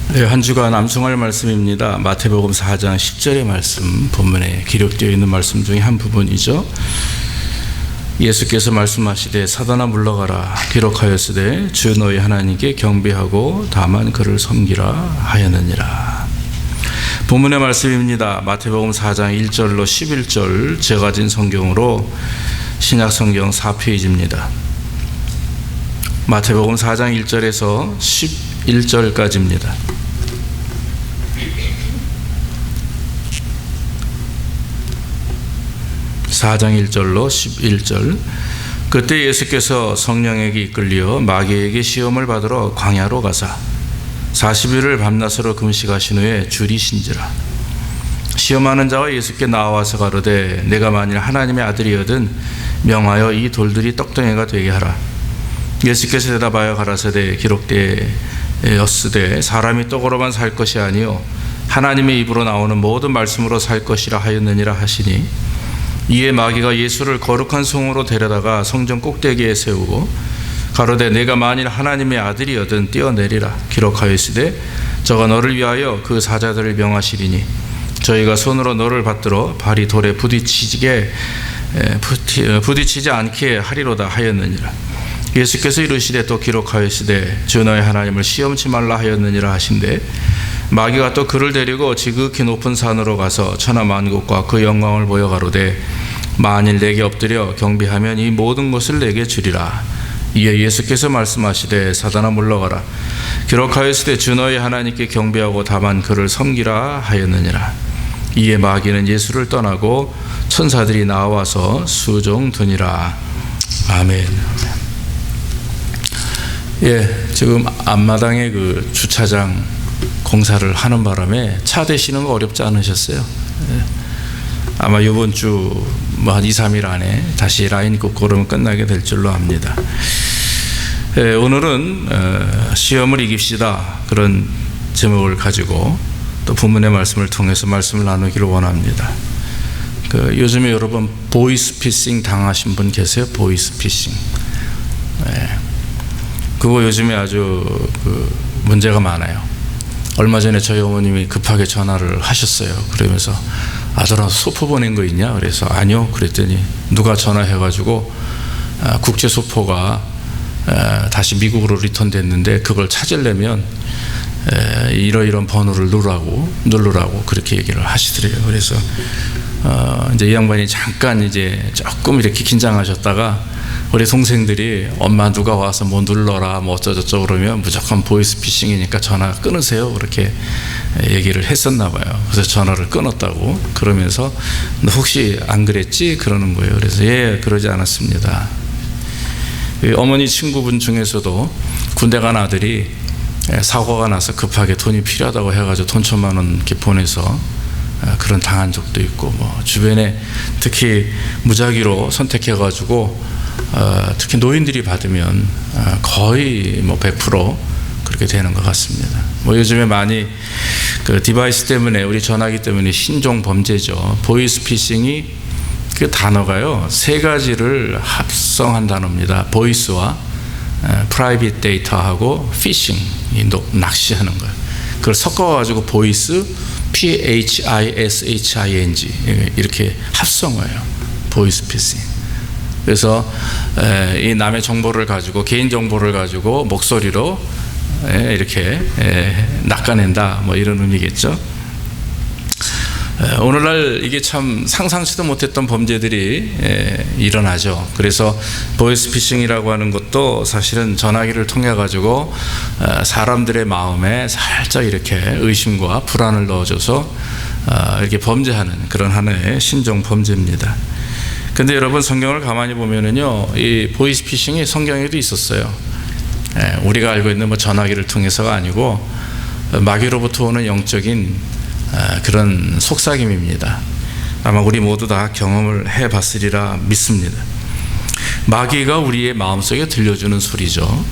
네, 한 주간 암송할 말씀입니다. 마태복음 4장 10절의 말씀, 본문에 기록되어 있는 말씀 중에 한 부분이죠. 예수께서 말씀하시되 사단아 물러가라 기록하였으되 주 너희 하나님께 경배하고 다만 그를 섬기라 하였느니라. 본문의 말씀입니다. 마태복음 4장 1절로 11절 제가 가진 성경으로 신약 성경 4페이지입니다. 마태복음 4장 1절에서 11절까지입니다. (4장 1절로 11절) 그때 예수께서 성령에게 이끌려 마귀에게 시험을 받으러 광야로 가사 40일을 밤낮으로 금식하신 후에 줄이신지라. 시험하는 자가 예수께 나와서 가로되 내가 만일 하나님의 아들이거든 명하여 이 돌들이 떡덩이가 되게 하라. 예수께서 대답하여 가라사대 기록되었으되 사람이 떡으로만 살 것이 아니요 하나님의 입으로 나오는 모든 말씀으로 살 것이라 하였느니라 하시니, 이에 마귀가 예수를 거룩한 성으로 데려다가 성전 꼭대기에 세우고 가로되 내가 만일 하나님의 아들이거든 뛰어내리라. 기록하였으되 저가 너를 위하여 그 사자들을 명하시리니 저희가 손으로 너를 받들어 발이 돌에 부딪히지 않게 하리로다 하였느니라. 예수께서 이르시되 또 기록하였으되 주 너의 하나님을 시험치 말라 하였느니라 하신대, 마귀가 또 그를 데리고 지극히 높은 산으로 가서 천하 만국과 그 영광을 보여 가로되 만일 내게 엎드려 경배하면 이 모든 것을 내게 주리라. 이에 예수께서 말씀하시되 사단아 물러가라 기록하였으되 주 너의 하나님께 경배하고 다만 그를 섬기라 하였느니라. 이에 마귀는 예수를 떠나고 천사들이 나와서 수종드니라. 아멘. 지금 앞마당에 그 주차장 공사를 하는 바람에 차 대시는 거 어렵지 않으셨어요? 아마 이번 주 뭐 한 2, 3일 안에 다시 라인 꽂고르면 끝나게 될 줄로 압니다. 오늘은 시험을 이깁시다, 그런 제목을 가지고 또 본문의 말씀을 통해서 말씀을 나누기를 원합니다. 요즘에 여러분 보이스피싱 당하신 분 계세요? 보이스피싱. 그거 요즘에 아주 문제가 많아요. 얼마 전에 저희 어머님이 급하게 전화를 하셨어요. 그러면서 아들아 소포 보낸 거 있냐? 그래서 아니요. 그랬더니 누가 전화해가지고 국제 소포가 다시 미국으로 리턴됐는데 그걸 찾으려면 이러이런 번호를 누르라고 그렇게 얘기를 하시더래요. 그래서 이제 이 양반이 잠깐 이제 조금 이렇게 긴장하셨다가 우리 동생들이 엄마 누가 와서 뭐 눌러라 뭐 어쩌저쩌 그러면 무조건 보이스피싱이니까 전화 끊으세요, 그렇게 얘기를 했었나 봐요. 그래서 전화를 끊었다고 그러면서 너 혹시 안 그랬지? 그러는 거예요. 그래서 예, 그러지 않았습니다. 어머니 친구분 중에서도 군대 간 아들이 사고가 나서 급하게 돈이 필요하다고 해가지고 돈 1,000만 원 이렇게 보내서 그런 당한 적도 있고, 뭐 주변에 특히 무작위로 선택해가지고 특히 노인들이 받으면 거의 뭐 100% 그렇게 되는 것 같습니다. 뭐 요즘에 많이 그 디바이스 때문에, 우리 전화기 때문에 신종 범죄죠. 보이스피싱이 그 단어가요 3가지를 합성한 단어입니다. 보이스와 프라이빗 데이터하고 피싱, 낚시하는 거예요. 그걸 섞어가지고 보이스 PHISHING 이렇게 합성어예요. 보이스피싱. 그래서 이 남의 정보를 가지고, 개인 정보를 가지고 목소리로 이렇게 낚아낸다, 뭐 이런 의미겠죠. 오늘날 이게 참 상상치도 못했던 범죄들이 일어나죠. 그래서 보이스피싱이라고 하는 것도 사실은 전화기를 통해 가지고 사람들의 마음에 살짝 이렇게 의심과 불안을 넣어줘서 이렇게 범죄하는 그런 하나의 신종 범죄입니다. 근데 여러분 성경을 가만히 보면은요, 이 보이스피싱이 성경에도 있었어요. 우리가 알고 있는 뭐 전화기를 통해서가 아니고 마귀로부터 오는 영적인 그런 속삭임입니다. 아마 우리 모두 다 경험을 해봤으리라 믿습니다. 마귀가 우리의 마음속에 들려주는 소리죠.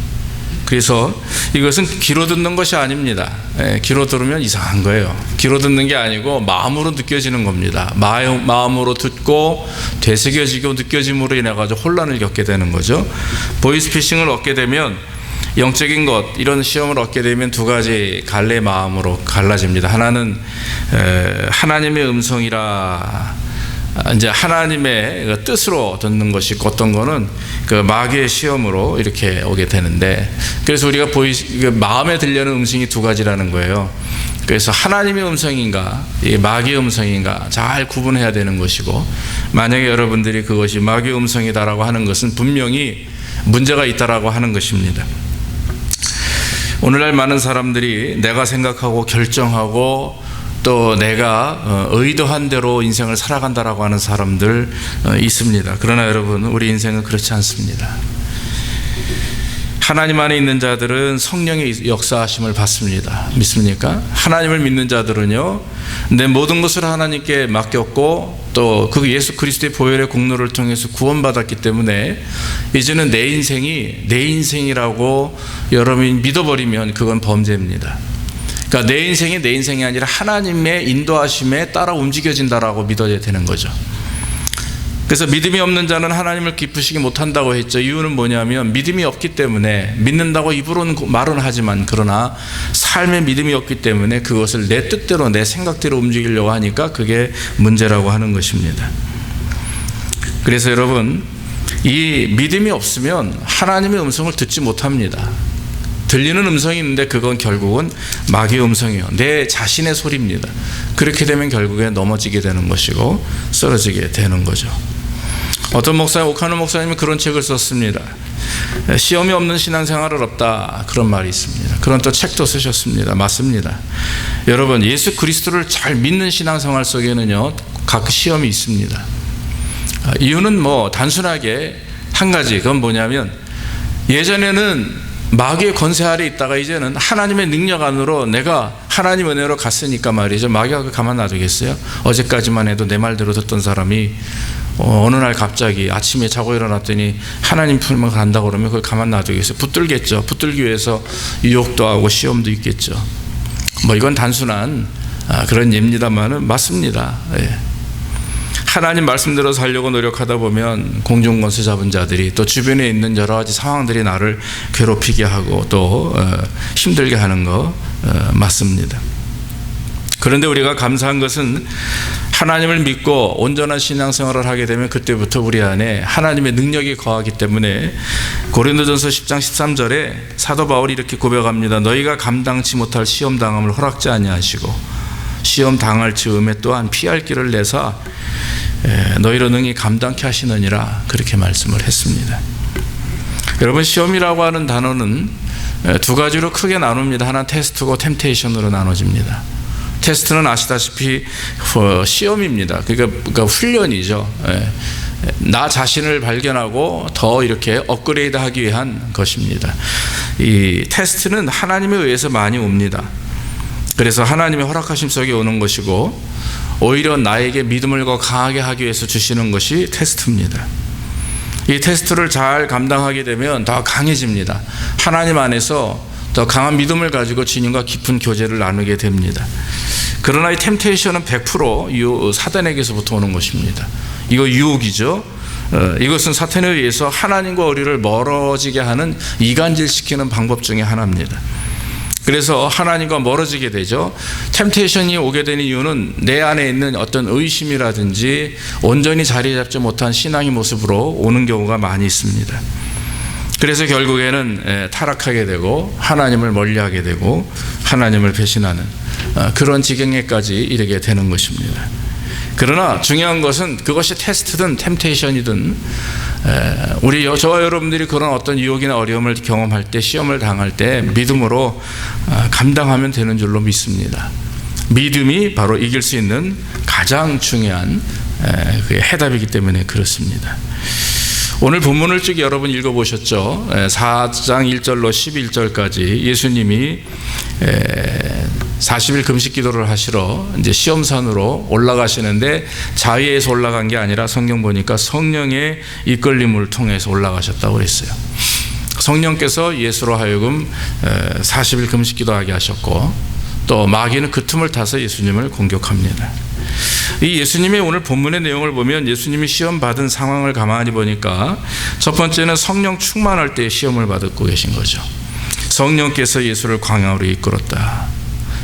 그래서 이것은 귀로 듣는 것이 아닙니다. 귀로 들으면 이상한 거예요. 귀로 듣는 게 아니고 마음으로 느껴지는 겁니다. 마음으로 듣고 되새겨지고 느껴짐으로 인해 가지고 혼란을 겪게 되는 거죠. 보이스피싱을 얻게 되면 영적인 것, 이런 시험을 얻게 되면 두 가지 갈래 마음으로 갈라집니다. 하나는 하나님의 음성이라 이제 하나님의 뜻으로 듣는 것이 있고, 어떤 거는 그 마귀의 시험으로 이렇게 오게 되는데, 그래서 우리가 마음에 들려는 음성이 두 가지라는 거예요. 그래서 하나님의 음성인가 마귀의 음성인가 잘 구분해야 되는 것이고, 만약에 여러분들이 그것이 마귀의 음성이다라고 하는 것은 분명히 문제가 있다라고 하는 것입니다. 오늘날 많은 사람들이 내가 생각하고 결정하고 또 내가 의도한 대로 인생을 살아간다라고 하는 사람들 있습니다. 그러나 여러분, 우리 인생은 그렇지 않습니다. 하나님 안에 있는 자들은 성령의 역사하심을 받습니다. 믿습니까? 하나님을 믿는 자들은요, 내 모든 것을 하나님께 맡겼고 또 그 예수 그리스도의 보혈의 공로를 통해서 구원받았기 때문에 이제는 내 인생이라고 여러분이 믿어버리면 그건 범죄입니다. 그러니까 내 인생이 아니라 하나님의 인도하심에 따라 움직여진다라고 믿어야 되는 거죠. 그래서 믿음이 없는 자는 하나님을 기쁘시게 못한다고 했죠. 이유는 뭐냐면 믿음이 없기 때문에, 믿는다고 입으로는 말은 하지만 그러나 삶에 믿음이 없기 때문에 그것을 내 뜻대로 내 생각대로 움직이려고 하니까 그게 문제라고 하는 것입니다. 그래서 여러분, 이 믿음이 없으면 하나님의 음성을 듣지 못합니다. 들리는 음성이 있는데 그건 결국은 마귀의 음성이에요. 내 자신의 소리입니다. 그렇게 되면 결국에 넘어지게 되는 것이고 쓰러지게 되는 거죠. 어떤 목사님, 오카노 목사님이 그런 책을 썼습니다. 시험이 없는 신앙생활은 없다, 그런 말이 있습니다. 그런 또 책도 쓰셨습니다. 맞습니다. 여러분, 예수 그리스도를 잘 믿는 신앙생활 속에는요 각 시험이 있습니다. 이유는 단순하게 한 가지, 그건 뭐냐면 예전에는 마귀의 권세 아래 있다가 이제는 하나님의 능력 안으로 내가 하나님 은혜로 갔으니까 말이죠. 마귀가 가만 놔두겠어요? 어제까지만 해도 내 말대로 듣던 사람이 어느 날 갑자기 아침에 자고 일어났더니 하나님 품으로 간다고 그러면 그걸 가만 놔두겠어요? 붙들겠죠. 붙들기 위해서 유혹도 하고 시험도 있겠죠. 이건 단순한 그런 예입니다만은 맞습니다. 예. 하나님 말씀대로 살려고 노력하다 보면 공중권세 잡은 자들이 또 주변에 있는 여러 가지 상황들이 나를 괴롭히게 하고 또 힘들게 하는 거 맞습니다. 그런데 우리가 감사한 것은 하나님을 믿고 온전한 신앙생활을 하게 되면 그때부터 우리 안에 하나님의 능력이 거하기 때문에 고린도전서 10장 13절에 사도 바울이 이렇게 고백합니다. 너희가 감당치 못할 시험 당함을 허락지 아니하시고 시험 당할 즈음에 또한 피할 길을 내사 너희로 능히 감당케 하시느니라, 그렇게 말씀을 했습니다. 여러분, 시험이라고 하는 단어는 두 가지로 크게 나눕니다. 하나는 테스트고 템테이션으로 나눠집니다. 테스트는 아시다시피 시험입니다. 그러니까 훈련이죠. 나 자신을 발견하고 더 이렇게 업그레이드 하기 위한 것입니다. 이 테스트는 하나님에 의해서 많이 옵니다. 그래서 하나님의 허락하심 속에 오는 것이고, 오히려 나에게 믿음을 더 강하게 하기 위해서 주시는 것이 테스트입니다. 이 테스트를 잘 감당하게 되면 더 강해집니다. 하나님 안에서 더 강한 믿음을 가지고 주님과 깊은 교제를 나누게 됩니다. 그러나 이 템테이션은 100% 사단에게서부터 오는 것입니다. 이거 유혹이죠. 이것은 사탄에 의해서 하나님과 우리를 멀어지게 하는, 이간질시키는 방법 중에 하나입니다. 그래서 하나님과 멀어지게 되죠. 템테이션이 오게 되는 이유는 내 안에 있는 어떤 의심이라든지 온전히 자리 잡지 못한 신앙의 모습으로 오는 경우가 많이 있습니다. 그래서 결국에는 타락하게 되고 하나님을 멀리하게 되고 하나님을 배신하는 그런 지경에까지 이르게 되는 것입니다. 그러나 중요한 것은 그것이 테스트든 템테이션이든 저와 여러분들이 그런 어떤 유혹이나 어려움을 경험할 때, 시험을 당할 때 믿음으로 감당하면 되는 줄로 믿습니다. 믿음이 바로 이길 수 있는 가장 중요한 해답이기 때문에 그렇습니다. 오늘 본문을 쭉 여러분 읽어보셨죠? 4장 1절로 11절까지 예수님이 40일 금식 기도를 하시러 이제 시험산으로 올라가시는데 자위에서 올라간 게 아니라 성경 보니까 성령의 이끌림을 통해서 올라가셨다고 그랬어요. 성령께서 예수로 하여금 40일 금식 기도하게 하셨고, 또 마귀는 그 틈을 타서 예수님을 공격합니다. 이 예수님의 오늘 본문의 내용을 보면 예수님이 시험 받은 상황을 가만히 보니까 첫 번째는 성령 충만할 때 시험을 받고 계신 거죠. 성령께서 예수를 광야로 이끌었다.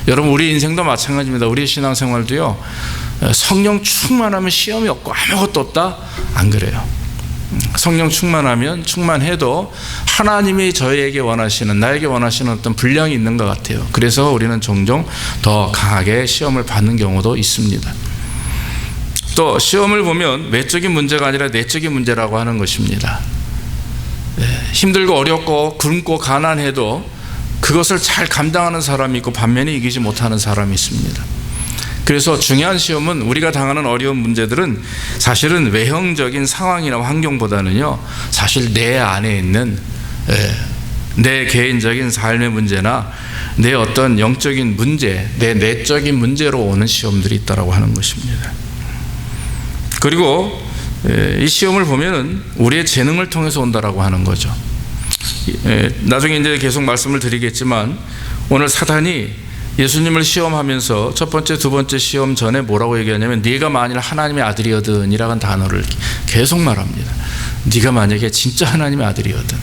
여러분, 우리 인생도 마찬가지입니다. 우리 신앙생활도요, 성령 충만하면 시험이 없고 아무것도 없다? 안 그래요. 성령 충만하면 충만해도 하나님이 저에게 원하시는, 나에게 원하시는 어떤 분량이 있는 것 같아요. 그래서 우리는 종종 더 강하게 시험을 받는 경우도 있습니다. 또 시험을 보면 외적인 문제가 아니라 내적인 문제라고 하는 것입니다. 힘들고 어렵고 굶고 가난해도 그것을 잘 감당하는 사람이 있고 반면에 이기지 못하는 사람이 있습니다. 그래서 중요한 시험은, 우리가 당하는 어려운 문제들은 사실은 외형적인 상황이나 환경보다는요, 사실 내 안에 있는 내 개인적인 삶의 문제나 내 어떤 영적인 문제, 내 내적인 문제로 오는 시험들이 있다고 하는 것입니다. 그리고 이 시험을 보면은 우리의 재능을 통해서 온다라고 하는 거죠. 나중에 이제 계속 말씀을 드리겠지만, 오늘 사단이 예수님을 시험하면서 첫 번째, 두 번째 시험 전에 뭐라고 얘기하냐면, 네가 만일 하나님의 아들이거든 이라는 단어를 계속 말합니다. 네가 만약에 진짜 하나님의 아들이거든,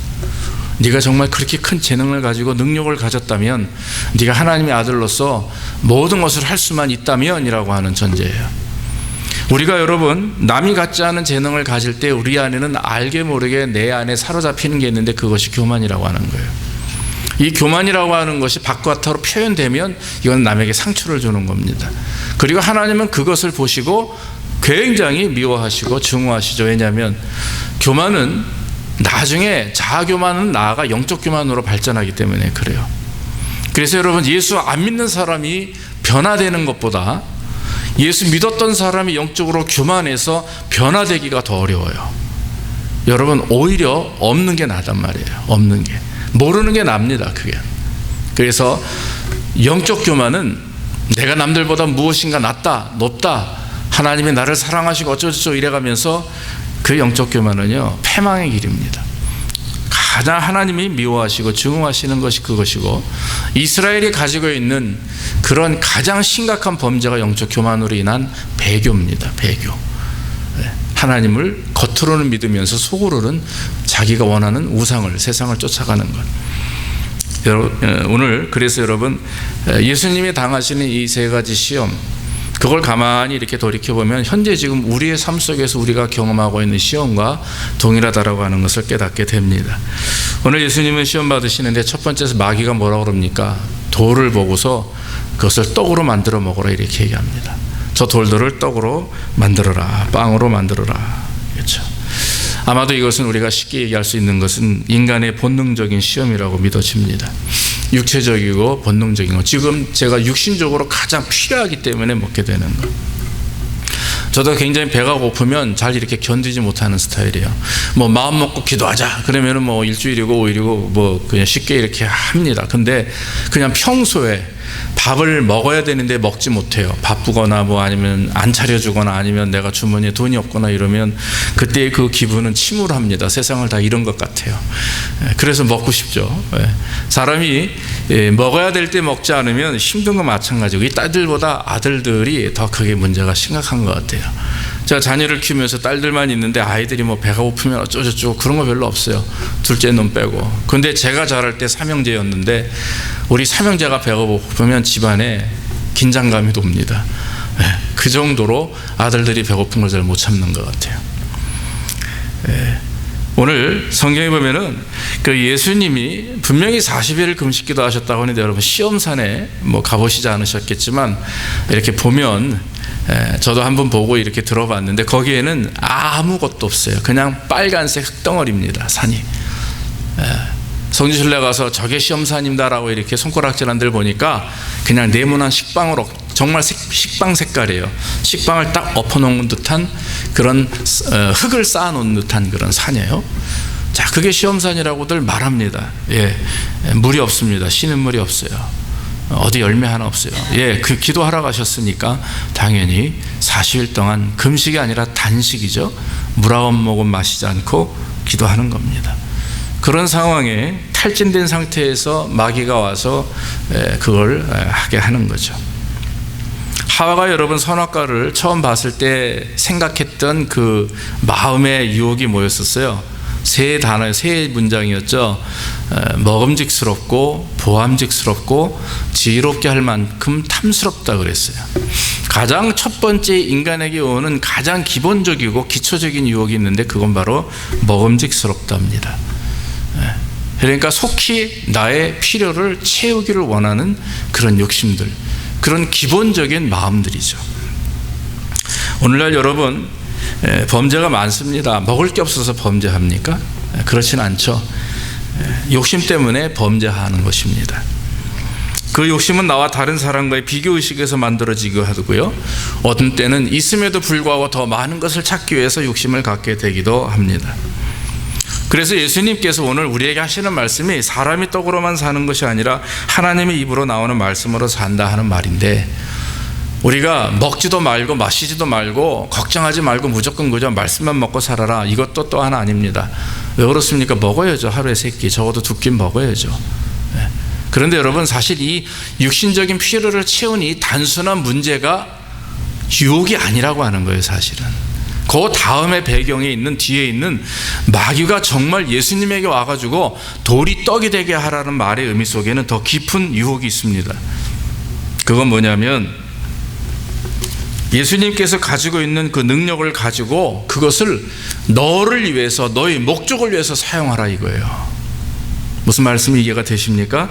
네가 정말 그렇게 큰 재능을 가지고 능력을 가졌다면, 네가 하나님의 아들로서 모든 것을 할 수만 있다면 이라고 하는 전제예요. 우리가 여러분, 남이 갖지 않은 재능을 가질 때 우리 안에는 알게 모르게 내 안에 사로잡히는 게 있는데, 그것이 교만이라고 하는 거예요. 이 교만이라고 하는 것이 바깥으로 표현되면 이건 남에게 상처를 주는 겁니다. 그리고 하나님은 그것을 보시고 굉장히 미워하시고 증오하시죠. 왜냐하면 교만은 나중에, 자아교만은 나아가 영적 교만으로 발전하기 때문에 그래요. 그래서 여러분, 예수 안 믿는 사람이 변화되는 것보다 예수 믿었던 사람이 영적으로 교만해서 변화되기가 더 어려워요. 여러분, 오히려 없는 게 나단 말이에요. 없는 게, 모르는 게 납니다. 그게. 그래서 영적 교만은 내가 남들보다 무엇인가 낫다, 높다, 하나님이 나를 사랑하시고 어쩌고저쩌고 이래가면서, 그 영적 교만은요, 패망의 길입니다. 가장 하나님이 미워하시고 증오하시는 것이 그것이고, 이스라엘이 가지고 있는 그런 가장 심각한 범죄가 영적 교만으로 인한 배교입니다. 배교. 하나님을 겉으로는 믿으면서 속으로는 자기가 원하는 우상을, 세상을 쫓아가는 것. 오늘 그래서 여러분, 예수님이 당하시는 이 세 가지 시험, 그걸 가만히 이렇게 돌이켜보면 현재 지금 우리의 삶 속에서 우리가 경험하고 있는 시험과 동일하다라고 하는 것을 깨닫게 됩니다. 오늘 예수님은 시험 받으시는데 첫 번째에서 마귀가 뭐라고 그럽니까? 돌을 보고서 그것을 떡으로 만들어 먹으라 이렇게 얘기합니다. 저 돌들을 떡으로 만들어라, 빵으로 만들어라. 그렇죠. 아마도 이것은 우리가 쉽게 얘기할 수 있는 것은 인간의 본능적인 시험이라고 믿어집니다. 육체적이고 본능적인 것, 지금 제가 육신적으로 가장 필요하기 때문에 먹게 되는 것. 저도 굉장히 배가 고프면 잘 이렇게 견디지 못하는 스타일이에요. 뭐 마음 먹고 기도하자 그러면은 뭐 일주일이고 5일이고 뭐 그냥 쉽게 이렇게 합니다. 근데 그냥 평소에 밥을 먹어야 되는데 먹지 못해요. 바쁘거나 뭐 아니면 안 차려주거나 아니면 내가 주머니에 돈이 없거나 이러면 그때 그 기분은 침울합니다. 세상을 다 잃은 것 같아요. 그래서 먹고 싶죠. 사람이 먹어야 될 때 먹지 않으면 힘든 거 마찬가지고, 이 딸들보다 아들들이 더 크게 문제가 심각한 것 같아요. 제가 자녀를 키우면서 딸들만 있는데 아이들이 뭐 배가 고프면 어쩌고저쩌고 그런 거 별로 없어요. 둘째 놈 빼고. 근데 제가 자랄 때 삼형제였는데 우리 삼형제가 배가 고프면 집안에 긴장감이 돕니다. 그 정도로 아들들이 배고픈 걸 잘 못 참는 것 같아요. 오늘 성경에 보면은 그 예수님이 분명히 40일 금식기도 하셨다고 하는데, 여러분 시험산에 뭐 가보시지 않으셨겠지만 이렇게 보면, 저도 한번 보고 이렇게 들어봤는데 거기에는 아무것도 없어요. 그냥 빨간색 흙덩어리입니다. 산이. 성지순례 가서 저게 시험산입니다라고 이렇게 손가락질한 데를 보니까 그냥 네모난 식빵으로, 정말 식빵 색깔이에요. 식빵을 딱 엎어놓은 듯한 그런 흙을 쌓아놓은 듯한 그런 산이에요. 자, 그게 시험산이라고들 말합니다. 물이 없습니다. 쉬는 물이 없어요. 어디 열매 하나 없어요. 그 기도하러 가셨으니까 당연히 40일 동안 금식이 아니라 단식이죠. 물 한 모금 마시지 않고 기도하는 겁니다. 그런 상황에 탈진된 상태에서 마귀가 와서 그걸 하게 하는 거죠. 하와가 여러분 선악과를 처음 봤을 때 생각했던 그 마음의 유혹이 뭐였었어요? 세 단어, 세 문장이었죠. 먹음직스럽고 보암직스럽고 지혜롭게 할 만큼 탐스럽다 그랬어요. 가장 첫 번째 인간에게 오는 가장 기본적이고 기초적인 유혹이 있는데 그건 바로 먹음직스럽답니다. 그러니까 속히 나의 필요를 채우기를 원하는 그런 욕심들, 그런 기본적인 마음들이죠. 오늘날 여러분 범죄가 많습니다. 먹을 게 없어서 범죄합니까? 그렇진 않죠. 욕심 때문에 범죄하는 것입니다. 그 욕심은 나와 다른 사람과의 비교의식에서 만들어지기도 하고요, 어떤 때는 있음에도 불구하고 더 많은 것을 찾기 위해서 욕심을 갖게 되기도 합니다. 그래서 예수님께서 오늘 우리에게 하시는 말씀이 사람이 떡으로만 사는 것이 아니라 하나님의 입으로 나오는 말씀으로 산다 하는 말인데, 우리가 먹지도 말고 마시지도 말고 걱정하지 말고 무조건 그저 말씀만 먹고 살아라, 이것도 또 하나 아닙니다. 왜 그렇습니까? 먹어야죠. 하루에 3끼, 적어도 2끼 먹어야죠. 그런데 여러분, 사실 이 육신적인 필요를 채우는 이 단순한 문제가 유혹이 아니라고 하는 거예요. 사실은 그 다음에 배경에 있는, 뒤에 있는 마귀가 정말 예수님에게 와가지고 돌이 떡이 되게 하라는 말의 의미 속에는 더 깊은 유혹이 있습니다. 그건 뭐냐면, 예수님께서 가지고 있는 그 능력을 가지고 그것을 너를 위해서, 너의 목적을 위해서 사용하라 이거예요. 무슨 말씀이 이해가 되십니까?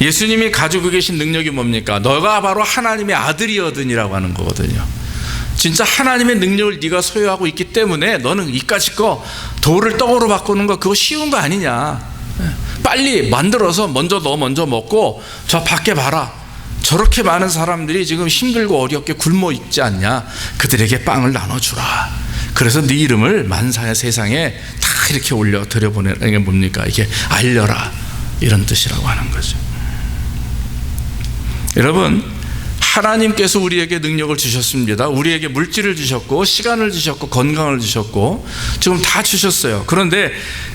예수님이 가지고 계신 능력이 뭡니까? 너가 바로 하나님의 아들이거든이라고 하는 거거든요. 진짜 하나님의 능력을 네가 소유하고 있기 때문에 너는 이까짓 거, 돌을 떡으로 바꾸는 거, 그거 쉬운 거 아니냐. 빨리 만들어서 너 먼저 먹고 저 밖에 봐라, 저렇게 많은 사람들이 지금 힘들고 어렵게 굶어 있지 않냐, 그들에게 빵을 나눠주라. 그래서 네 이름을 만사의 세상에 다 이렇게 올려 드려보내는 게 뭡니까? 이게 알려라, 이런 뜻이라고 하는 거죠. 여러분, 하나님께서 우리에게 능력을 주셨습니다. 우리에게 물질을 주셨고 시간을 주셨고 건강을 주셨고 지금 다 주셨어요. 그런데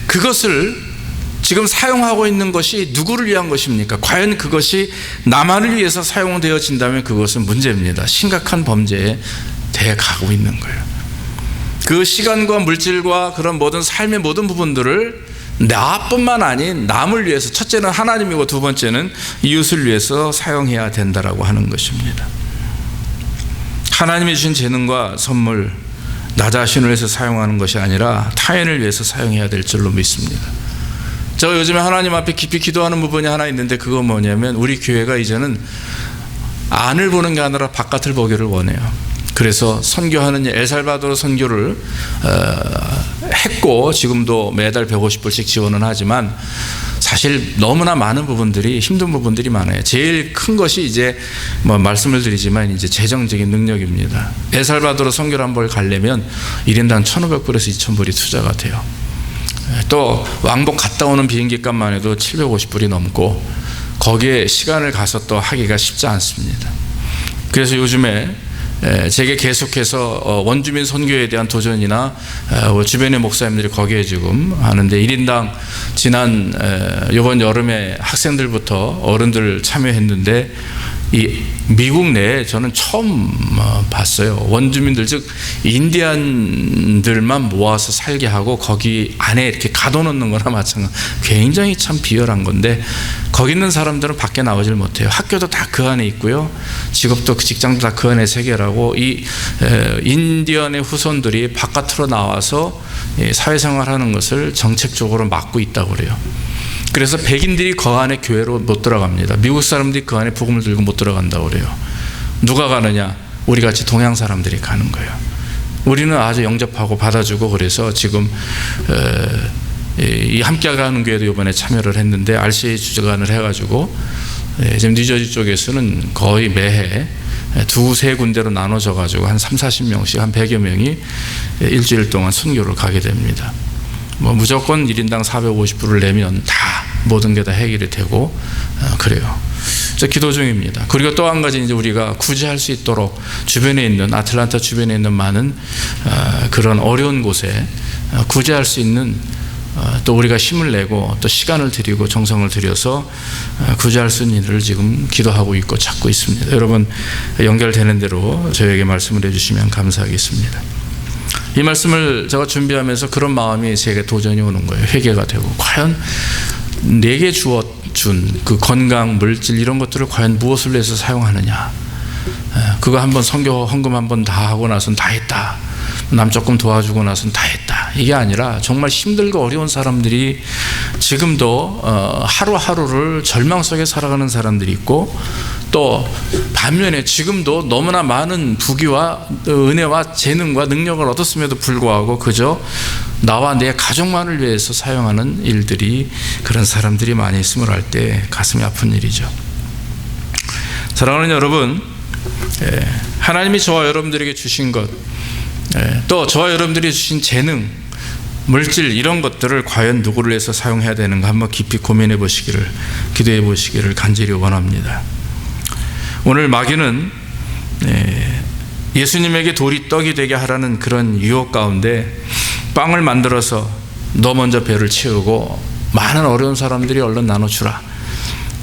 그것을 지금 사용하고 있는 것이 누구를 위한 것입니까? 과연 그것이 나만을 위해서 사용되어진다면 그것은 문제입니다. 심각한 범죄에 대해 가고 있는 거예요. 그 시간과 물질과 그런 모든 삶의 모든 부분들을 나뿐만 아닌 남을 위해서, 첫째는 하나님이고 두 번째는 이웃을 위해서 사용해야 된다라고 하는 것입니다. 하나님이 주신 재능과 선물, 나 자신을 위해서 사용하는 것이 아니라 타인을 위해서 사용해야 될 줄로 믿습니다. 제가 요즘에 하나님 앞에 깊이 기도하는 부분이 하나 있는데, 그건 뭐냐면 우리 교회가 이제는 안을 보는 게 아니라 바깥을 보기를 원해요. 그래서 선교하는 엘살바도르 선교를 했고 지금도 매달 150불씩 지원은 하지만 사실 너무나 많은 부분들이, 힘든 부분들이 많아요. 제일 큰 것이 이제 말씀을 드리지만 이제 재정적인 능력입니다. 엘살바도르 선교를 한 번 가려면 1인당 1,500불에서 2,000불이 투자가 돼요. 또 왕복 갔다 오는 비행기 값만 해도 750불이 넘고 거기에 시간을 가서 또 하기가 쉽지 않습니다. 그래서 요즘에 제게 계속해서 원주민 선교에 대한 도전이나 주변의 목사님들이 거기에 지금 하는데, 1인당 지난 이번 여름에 학생들부터 어른들 참여했는데, 이 미국 내에 저는 처음 봤어요. 원주민들, 즉 인디안들만 모아서 살게 하고 거기 안에 이렇게 가둬놓는 거나 마찬가지. 굉장히 참 비열한 건데, 거기 있는 사람들은 밖에 나오질 못해요. 학교도 다 그 안에 있고요, 직업도, 직장도 다 그 안에 세계라고. 이 인디언의 후손들이 바깥으로 나와서 사회생활하는 것을 정책적으로 막고 있다고 그래요. 그래서 백인들이 그 안에 교회로 못 들어갑니다. 미국 사람들이 그 안에 복음을 들고 못 들어간다고 그래요. 누가 가느냐? 우리같이 동양 사람들이 가는 거예요. 우리는 아주 영접하고 받아주고, 그래서 지금 이 함께 가는 교회도 이번에 참여를 했는데 RCA 주관을 해가지고 지금 뉴저지 쪽에서는 거의 매해 2-3 군데로 나눠져 가지고 한 30-40명씩 한 100여 명이 일주일 동안 선교를 가게 됩니다. 무조건 1인당 450불을 내면 다 모든 게 다 해결이 되고 그래요. 저 기도 중입니다. 그리고 또 한 가지, 이제 우리가 구제할 수 있도록 주변에 있는, 아틀란타 주변에 있는 많은 그런 어려운 곳에 구제할 수 있는, 또 우리가 힘을 내고 또 시간을 들이고 정성을 들여서 구제할 수 있는 일을 지금 기도하고 있고 찾고 있습니다. 여러분 연결되는 대로 저에게 말씀을 해주시면 감사하겠습니다. 이 말씀을 제가 준비하면서 그런 마음이 제게 도전이 오는 거예요. 회개가 되고 과연 내게 주어준 그 건강, 물질 이런 것들을 과연 무엇을 위해서 사용하느냐. 그거 한번 선교 헌금 한번 다 하고 나선 다 했다. 남 조금 도와주고 나선 다 했다. 이게 아니라 정말 힘들고 어려운 사람들이 지금도 하루하루를 절망 속에 살아가는 사람들이 있고, 또 반면에 지금도 너무나 많은 부귀와 은혜와 재능과 능력을 얻었음에도 불구하고 그저 나와 내 가족만을 위해서 사용하는 일들이, 그런 사람들이 많이 있음을 알 때 가슴이 아픈 일이죠. 사랑하는 여러분, 하나님이 저와 여러분들에게 주신 것, 또 저와 여러분들이 주신 재능, 물질 이런 것들을 과연 누구를 위해서 사용해야 되는가 한번 깊이 고민해 보시기를, 기도해 보시기를 간절히 원합니다. 오늘 마귀는 예수님에게 돌이 떡이 되게 하라는 그런 유혹 가운데 빵을 만들어서 너 먼저 배를 채우고 많은 어려운 사람들이 얼른 나눠주라,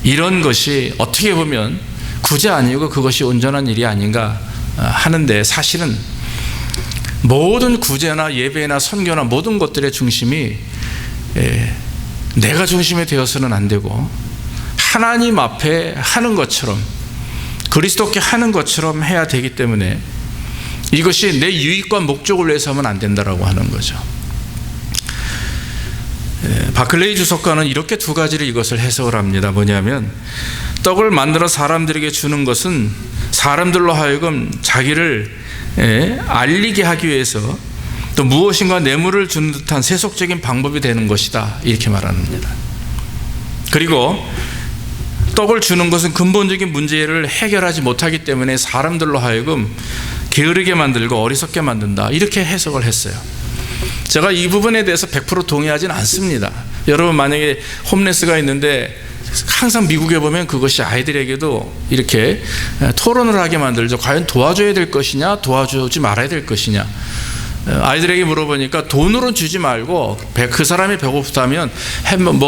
이런 것이 어떻게 보면 구제 아니고 그것이 온전한 일이 아닌가 하는데, 사실은 모든 구제나 예배나 선교나 모든 것들의 중심이 내가 중심이 되어서는 안 되고 하나님 앞에 하는 것처럼, 그리스도께 하는 것처럼 해야 되기 때문에 이것이 내 유익과 목적을 위해서 하면 안 된다라고 하는 거죠. 바클레이 주석가는 이렇게 두 가지를 이것을 해석을 합니다. 뭐냐면, 떡을 만들어 사람들에게 주는 것은 사람들로 하여금 자기를 알리게 하기 위해서 또 무엇인가 뇌물을 주는 듯한 세속적인 방법이 되는 것이다, 이렇게 말합니다. 그리고 떡을 주는 것은 근본적인 문제를 해결하지 못하기 때문에 사람들로 하여금 게으르게 만들고 어리석게 만든다, 이렇게 해석을 했어요. 제가 이 부분에 대해서 100% 동의하지는 않습니다. 여러분, 만약에 홈레스가 있는데 항상 미국에 보면 그것이 아이들에게도 이렇게 토론을 하게 만들죠. 과연 도와줘야 될 것이냐, 도와주지 말아야 될 것이냐. 아이들에게 물어보니까 돈으로 주지 말고 그 사람이 배고프다면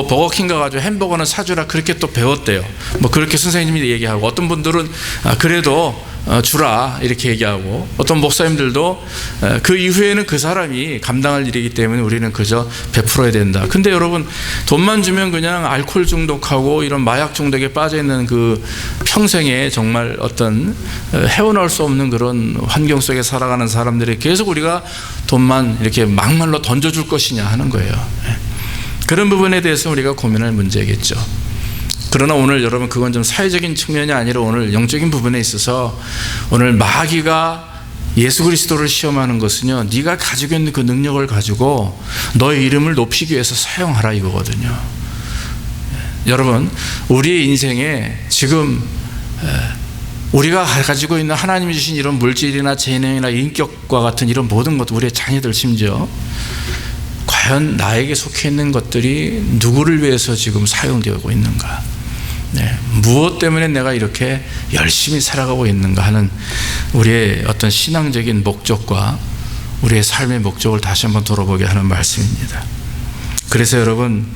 버거킹 가가지고 햄버거는 사주라, 그렇게 또 배웠대요. 그렇게 선생님이 얘기하고, 어떤 분들은 그래도 주라, 이렇게 얘기하고, 어떤 목사님들도 그 이후에는 그 사람이 감당할 일이기 때문에 우리는 그저 베풀어야 된다. 근데 여러분, 돈만 주면 그냥 알코올 중독하고 이런 마약 중독에 빠져있는 그 평생에 정말 어떤 헤어나올 수 없는 그런 환경 속에 살아가는 사람들이 계속 우리가 돈만 이렇게 막말로 던져줄 것이냐 하는 거예요. 그런 부분에 대해서 우리가 고민할 문제겠죠. 그러나 오늘 여러분, 그건 좀 사회적인 측면이 아니라 오늘 영적인 부분에 있어서 오늘 마귀가 예수 그리스도를 시험하는 것은요, 네가 가지고 있는 그 능력을 가지고 너의 이름을 높이기 위해서 사용하라, 이거거든요. 여러분, 우리의 인생에 지금 우리가 가지고 있는 하나님이 주신 이런 물질이나 재능이나 인격과 같은 이런 모든 것, 우리의 자녀들 심지어 과연 나에게 속해 있는 것들이 누구를 위해서 지금 사용되고 있는가, 무엇 때문에 내가 이렇게 열심히 살아가고 있는가 하는 우리의 어떤 신앙적인 목적과 우리의 삶의 목적을 다시 한번 돌아보게 하는 말씀입니다. 그래서 여러분,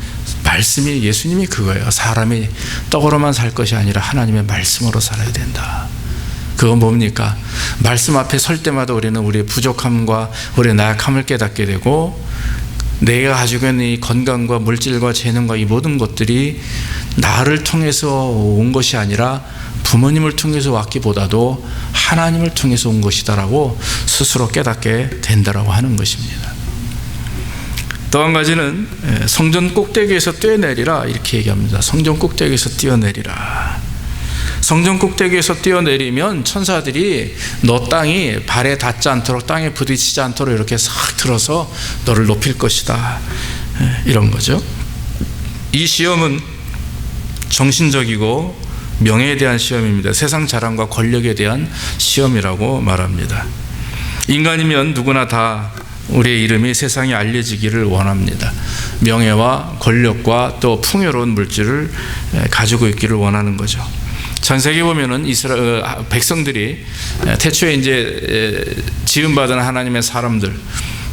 말씀이, 예수님이 그거예요. 사람이 떡으로만 살 것이 아니라 하나님의 말씀으로 살아야 된다. 그건 뭡니까? 말씀 앞에 설 때마다 우리는 우리의 부족함과 우리의 나약함을 깨닫게 되고, 내가 가지고 있는 이 건강과 물질과 재능과 이 모든 것들이 나를 통해서 온 것이 아니라 부모님을 통해서 왔기보다도 하나님을 통해서 온 것이다라고 스스로 깨닫게 된다라고 하는 것입니다. 또 한 가지는 성전 꼭대기에서 뛰어내리라, 이렇게 얘기합니다. 성전 꼭대기에서 뛰어내리라. 성전 꼭대기에서 뛰어내리면 천사들이 너 땅이 발에 닿지 않도록, 땅에 부딪히지 않도록 이렇게 싹 들어서 너를 높일 것이다, 이런 거죠. 이 시험은 정신적이고 명예에 대한 시험입니다. 세상 자랑과 권력에 대한 시험이라고 말합니다. 인간이면 누구나 다 우리의 이름이 세상에 알려지기를 원합니다. 명예와 권력과 또 풍요로운 물질을 가지고 있기를 원하는 거죠. 전 세계 보면은 이스라엘 백성들이 태초에 이제 지음받은 하나님의 사람들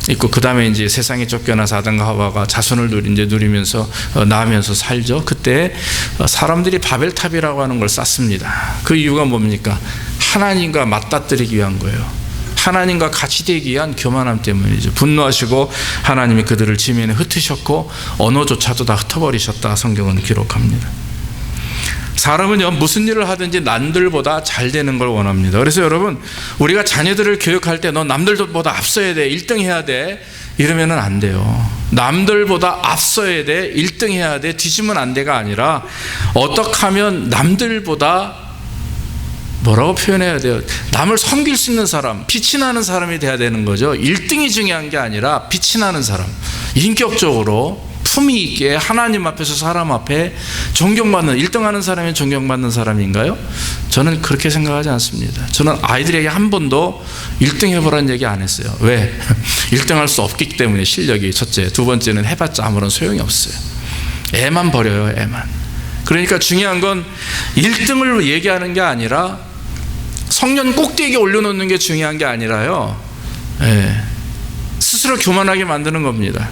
있고, 그 다음에 이제 세상에 쫓겨나서 아담과 하와가 자손을 누리면서 낳으면서 살죠. 그때 사람들이 바벨탑이라고 하는 걸 쌓습니다. 그 이유가 뭡니까? 하나님과 맞닥뜨리기 위한 거예요. 하나님과 같이 되기 위한 교만함 때문이죠. 분노하시고 하나님이 그들을 지면에 흩으셨고 언어조차도 다 흩어버리셨다, 성경은 기록합니다. 사람은요, 무슨 일을 하든지 남들보다 잘 되는 걸 원합니다. 그래서 여러분, 우리가 자녀들을 교육할 때 너 남들보다 앞서야 돼, 1등 해야 돼, 이러면은 안 돼요. 남들보다 앞서야 돼, 1등 해야 돼, 뒤지면 안 돼가 아니라 어떻게 하면 남들보다 뭐라고 표현해야 돼요? 남을 섬길 수 있는 사람, 빛이 나는 사람이 돼야 되는 거죠. 1등이 중요한 게 아니라 빛이 나는 사람, 인격적으로 품위 있게 하나님 앞에서 사람 앞에 존경받는, 1등하는 사람이 존경받는 사람인가요? 저는 그렇게 생각하지 않습니다. 저는 아이들에게 한 번도 1등 해보라는 얘기 안 했어요. 왜? 1등할 수 없기 때문에. 실력이 첫째. 두 번째는 해봤자 아무런 소용이 없어요. 애만 버려요, 애만. 그러니까 중요한 건 1등을 얘기하는 게 아니라 성전 꼭대기에 올려놓는 게 중요한 게 아니라요, 스스로 교만하게 만드는 겁니다.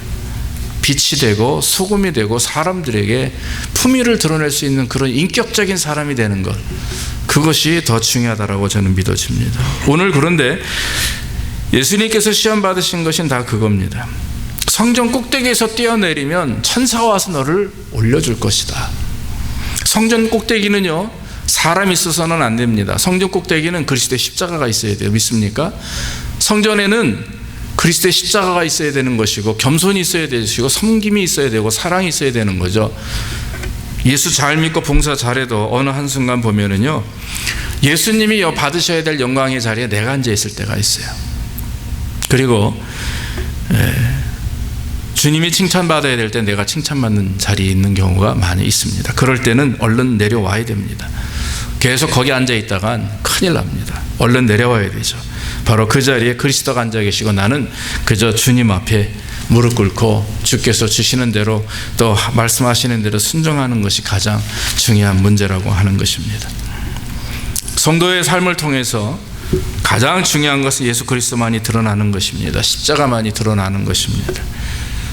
빛이 되고 소금이 되고 사람들에게 품위를 드러낼 수 있는 그런 인격적인 사람이 되는 것, 그것이 더 중요하다라고 저는 믿어집니다. 오늘 그런데 예수님께서 시험 받으신 것은 다 그겁니다. 성전 꼭대기에서 뛰어내리면 천사가 와서 너를 올려줄 것이다. 성전 꼭대기는요, 사람이 있어서는 안 됩니다. 성전 꼭대기는 그리스도의 십자가가 있어야 돼요. 믿습니까? 성전에는 그리스도의 십자가가 있어야 되는 것이고, 겸손이 있어야 되시고, 섬김이 있어야 되고, 사랑이 있어야 되는 거죠. 예수 잘 믿고 봉사 잘해도 어느 한순간 보면은요, 예수님이 받으셔야 될 영광의 자리에 내가 앉아 있을 때가 있어요. 그리고 주님이 칭찬받아야 될 때 내가 칭찬받는 자리에 있는 경우가 많이 있습니다. 그럴 때는 얼른 내려와야 됩니다. 계속 거기 앉아 있다간 큰일 납니다. 얼른 내려와야 되죠. 바로 그 자리에 그리스도가 앉아 계시고 나는 그저 주님 앞에 무릎 꿇고 주께서 주시는 대로 또 말씀하시는 대로 순종하는 것이 가장 중요한 문제라고 하는 것입니다. 성도의 삶을 통해서 가장 중요한 것은 예수 그리스도만이 드러나는 것입니다. 십자가만이 드러나는 것입니다.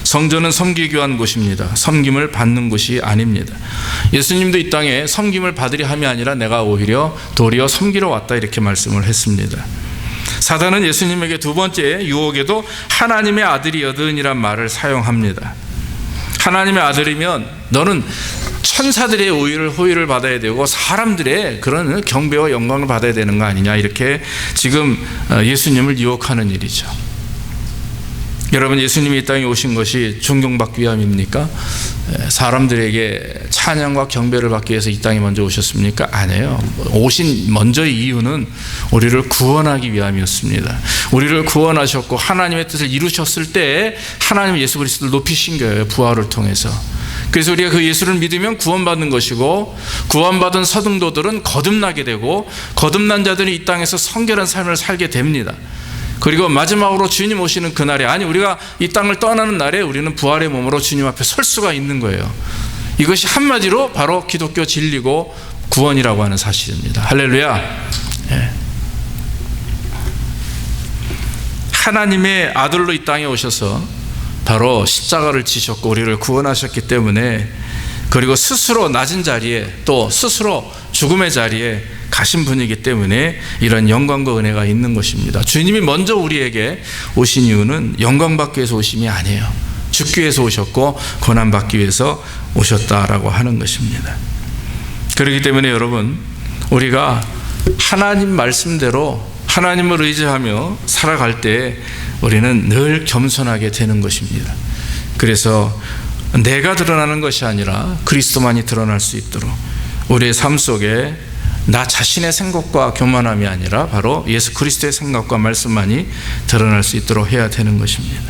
성전은 섬기기 위한 곳입니다. 섬김을 받는 곳이 아닙니다. 예수님도 이 땅에 섬김을 받으려 함이 아니라 내가 오히려 도리어 섬기러 왔다, 이렇게 말씀을 했습니다. 사단은 예수님에게 두 번째 유혹에도 하나님의 아들이여든이란 말을 사용합니다. 하나님의 아들이면 너는 천사들의 호의를 받아야 되고 사람들의 그런 경배와 영광을 받아야 되는 거 아니냐, 이렇게 지금 예수님을 유혹하는 일이죠. 여러분, 예수님이 이 땅에 오신 것이 존경받기 위함입니까? 사람들에게 찬양과 경배를 받기 위해서 이 땅에 먼저 오셨습니까? 아니에요. 오신 먼저의 이유는 우리를 구원하기 위함이었습니다. 우리를 구원하셨고 하나님의 뜻을 이루셨을 때 하나님 예수 그리스도를 높이신 거예요, 부활을 통해서. 그래서 우리가 그 예수를 믿으면 구원받는 것이고, 구원받은 서등도들은 거듭나게 되고, 거듭난 자들이 이 땅에서 성결한 삶을 살게 됩니다. 그리고 마지막으로 주님 오시는 그날에, 아니 우리가 이 땅을 떠나는 날에 우리는 부활의 몸으로 주님 앞에 설 수가 있는 거예요. 이것이 한마디로 바로 기독교 진리고 구원이라고 하는 사실입니다. 할렐루야. 하나님의 아들로 이 땅에 오셔서 바로 십자가를 지셨고 우리를 구원하셨기 때문에, 그리고 스스로 낮은 자리에 또 스스로 죽음의 자리에 가신 분이기 때문에 이런 영광과 은혜가 있는 것입니다. 주님이 먼저 우리에게 오신 이유는 영광받기 위해서 오심이 아니에요. 죽기 위해서 오셨고 고난받기 위해서 오셨다라고 하는 것입니다. 그렇기 때문에 여러분, 우리가 하나님 말씀대로 하나님을 의지하며 살아갈 때 우리는 늘 겸손하게 되는 것입니다. 그래서 내가 드러나는 것이 아니라 그리스도만이 드러날 수 있도록 우리의 삶 속에 나 자신의 생각과 교만함이 아니라 바로 예수 그리스도의 생각과 말씀만이 드러날 수 있도록 해야 되는 것입니다.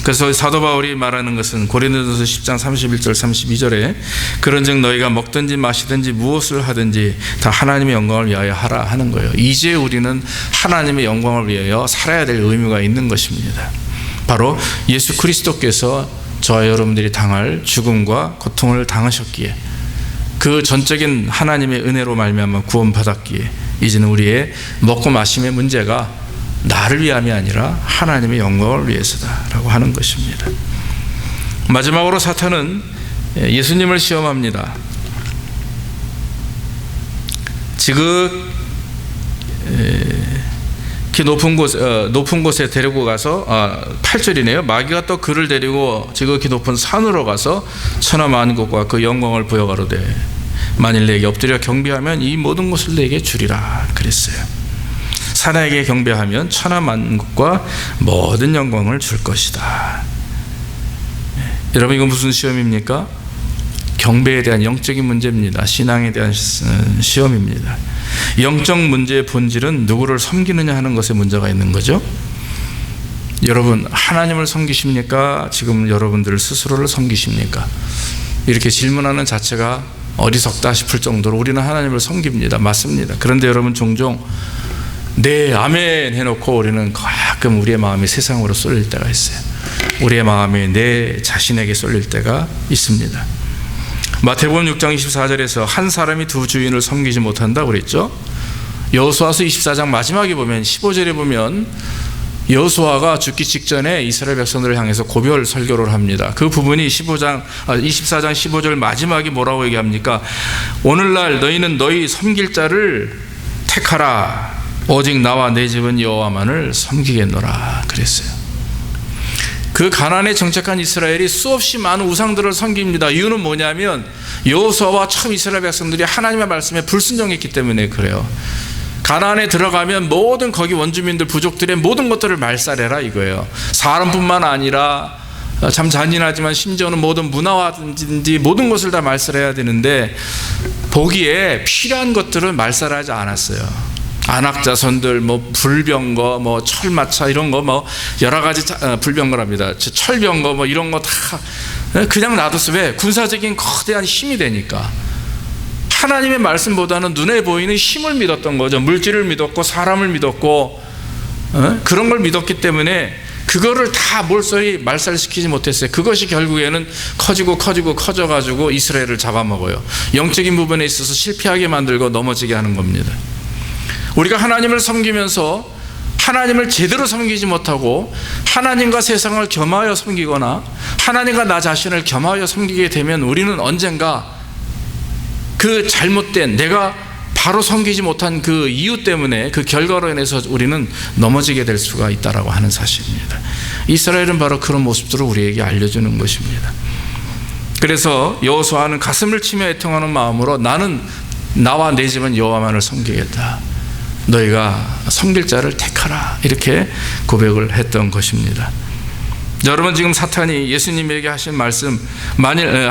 그래서 사도 바울이 말하는 것은 고린도전서 10장 31절 32절에 그런즉 너희가 먹든지 마시든지 무엇을 하든지 다 하나님의 영광을 위하여 하라 하는 거예요. 이제 우리는 하나님의 영광을 위하여 살아야 될 의무가 있는 것입니다. 바로 예수 그리스도께서 저와 여러분들이 당할 죽음과 고통을 당하셨기에, 그 전적인 하나님의 은혜로 말미암아 구원받았기에 이제는 우리의 먹고 마심의 문제가 나를 위함이 아니라 하나님의 영광을 위해서다라고 하는 것입니다. 마지막으로 사탄은 예수님을 시험합니다. 그 높은 곳에 데리고 가서 8절이네요. 마귀가 또 그를 데리고 지극히 높은 산으로 가서 천하 만국과 그 영광을 보여가로되 만일 내게 엎드려 경배하면 이 모든 것을 내게 주리라 그랬어요. 사나에게 경배하면 천하 만국과 모든 영광을 줄 것이다. 여러분, 이거 무슨 시험입니까? 경배에 대한 영적인 문제입니다. 신앙에 대한 시험입니다. 영적 문제의 본질은 누구를 섬기느냐 하는 것에 문제가 있는 거죠. 여러분, 하나님을 섬기십니까? 지금 여러분들 스스로를 섬기십니까? 이렇게 질문하는 자체가 어리석다 싶을 정도로 우리는 하나님을 섬깁니다. 맞습니다. 그런데 여러분, 종종 네, 아멘 해놓고 우리는 가끔 우리의 마음이 세상으로 쏠릴 때가 있어요. 우리의 마음이 내 자신에게 쏠릴 때가 있습니다. 마태복음 6장 24절에서 한 사람이 두 주인을 섬기지 못한다고 그랬죠. 여호수아서 24장 마지막에 보면 15절에 보면 여호수아가 죽기 직전에 이스라엘 백성들을 향해서 고별 설교를 합니다. 그 부분이 24장 15절 마지막에 뭐라고 얘기합니까? 오늘날 너희는 너희 섬길 자를 택하라. 오직 나와 내 집은 여호와만을 섬기겠노라 그랬어요. 그 가나안에 정착한 이스라엘이 수없이 많은 우상들을 섬깁니다. 이유는 뭐냐면 여호수아와 처음 이스라엘 백성들이 하나님의 말씀에 불순종했기 때문에 그래요. 가나안에 들어가면 모든 거기 원주민들 부족들의 모든 것들을 말살해라 이거예요. 사람뿐만 아니라 참 잔인하지만 심지어는 모든 문화와든지 모든 것을 다 말살해야 되는데 보기에 필요한 것들은 말살하지 않았어요. 안악자손들, 불병거, 철마차 이런 거 여러 가지 불병거랍니다. 철병거 이런 거 다 그냥 놔뒀어요. 왜? 군사적인 거대한 힘이 되니까. 하나님의 말씀보다는 눈에 보이는 힘을 믿었던 거죠. 물질을 믿었고 사람을 믿었고 그런 걸 믿었기 때문에 그거를 다 몰쏠히 말살시키지 못했어요. 그것이 결국에는 커져가지고 이스라엘을 잡아먹어요. 영적인 부분에 있어서 실패하게 만들고 넘어지게 하는 겁니다. 우리가 하나님을 섬기면서 하나님을 제대로 섬기지 못하고 하나님과 세상을 겸하여 섬기거나 하나님과 나 자신을 겸하여 섬기게 되면 우리는 언젠가 그 잘못된 내가 바로 섬기지 못한 그 이유 때문에 그 결과로 인해서 우리는 넘어지게 될 수가 있다라고 하는 사실입니다. 이스라엘은 바로 그런 모습들을 우리에게 알려주는 것입니다. 그래서 여호수아는 가슴을 치며 애통하는 마음으로 나는 나와 내 집은 여호와만을 섬기겠다. 너희가 섬길 자를 택하라. 이렇게 고백을 했던 것입니다. 여러분, 지금 사탄이 예수님에게 하신 말씀,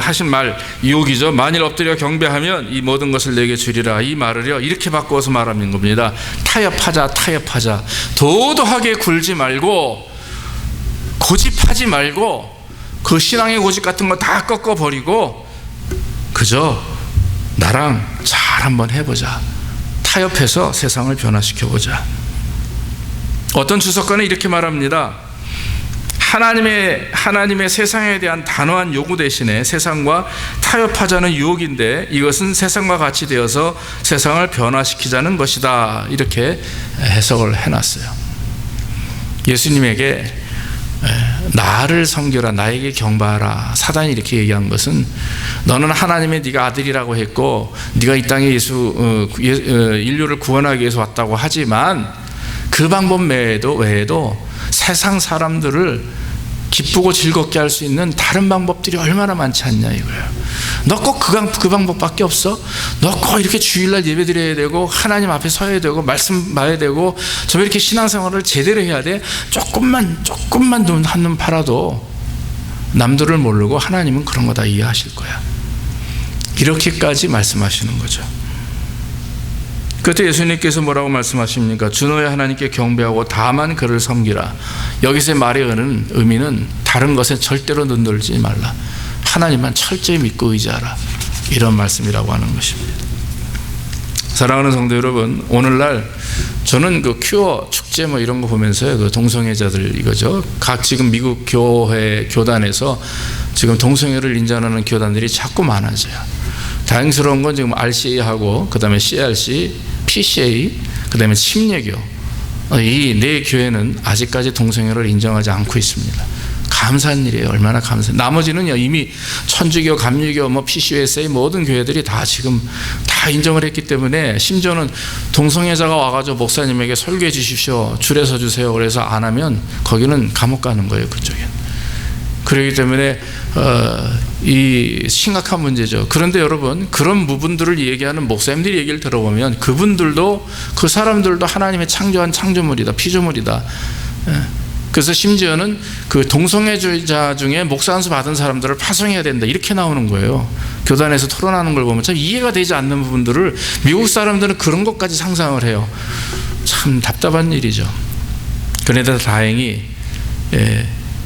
하신 말 유혹이죠. 만일 엎드려 경배하면 이 모든 것을 내게 주리라. 이 말을요 이렇게 바꿔서 말하는 겁니다. 타협하자. 도도하게 굴지 말고 고집하지 말고 그 신앙의 고집 같은 거 다 꺾어버리고 그저 나랑 잘 한번 해보자. 타협해서 세상을 변화시켜보자. 어떤 주석가는 이렇게 말합니다. 하나님의 세상에 대한 단호한 요구 대신에 세상과 타협하자는 유혹인데 이것은 세상과 같이 되어서 세상을 변화시키자는 것이다. 이렇게 해석을 해놨어요. 예수님에게 나를 섬겨라, 나에게 경배하라. 사단이 이렇게 얘기한 것은 너는 하나님의 네가 아들이라고 했고 네가 이 땅에 인류를 구원하기 위해서 왔다고 하지만 그 방법 외에도 세상 사람들을 기쁘고 즐겁게 할 수 있는 다른 방법들이 얼마나 많지 않냐 이거예요. 너 꼭 그 방법밖에 없어? 너 꼭 이렇게 주일날 예배 드려야 되고 하나님 앞에 서야 되고 말씀 봐야 되고 저 이렇게 신앙생활을 제대로 해야 돼? 조금만 한눈 팔아도 남들을 모르고 하나님은 그런 거 다 이해하실 거야. 이렇게까지 말씀하시는 거죠. 그때 예수님께서 뭐라고 말씀하십니까? 주 너의 하나님께 경배하고 다만 그를 섬기라. 여기서의 말의 의미는 다른 것에 절대로 눈돌지 말라. 하나님만 철저히 믿고 의지하라. 이런 말씀이라고 하는 것입니다. 사랑하는 성도 여러분, 오늘날 저는 그 큐어 축제 이런 거 보면서요, 그 동성애자들 이거죠. 각 지금 미국 교단에서 지금 동성애를 인정하는 교단들이 자꾸 많아져요. 다행스러운 건 지금 RCA하고 그 다음에 CRC, PCA, 그 다음에 침례교 이 네 교회는 아직까지 동성애를 인정하지 않고 있습니다. 감사한 일이에요. 얼마나 감사해요. 나머지는요, 이미 천주교, 감리교, PCUSA 모든 교회들이 다 지금 다 인정을 했기 때문에, 심지어는 동성애자가 와가지고 목사님에게 설교해 주십시오, 줄에 서 주세요, 그래서 안 하면 거기는 감옥 가는 거예요, 그쪽엔. 그렇기 때문에 이 심각한 문제죠. 그런데 여러분, 그런 부분들을 얘기하는 목사님들이 얘기를 들어보면 그분들도, 그 사람들도 하나님의 창조한 창조물이다, 피조물이다. 그래서 심지어는 그 동성애주의자 중에 목사 안수 받은 사람들을 파송해야 된다, 이렇게 나오는 거예요. 교단에서 토론하는 걸 보면 참 이해가 되지 않는 부분들을 미국 사람들은 그런 것까지 상상을 해요. 참 답답한 일이죠. 그런데 다행히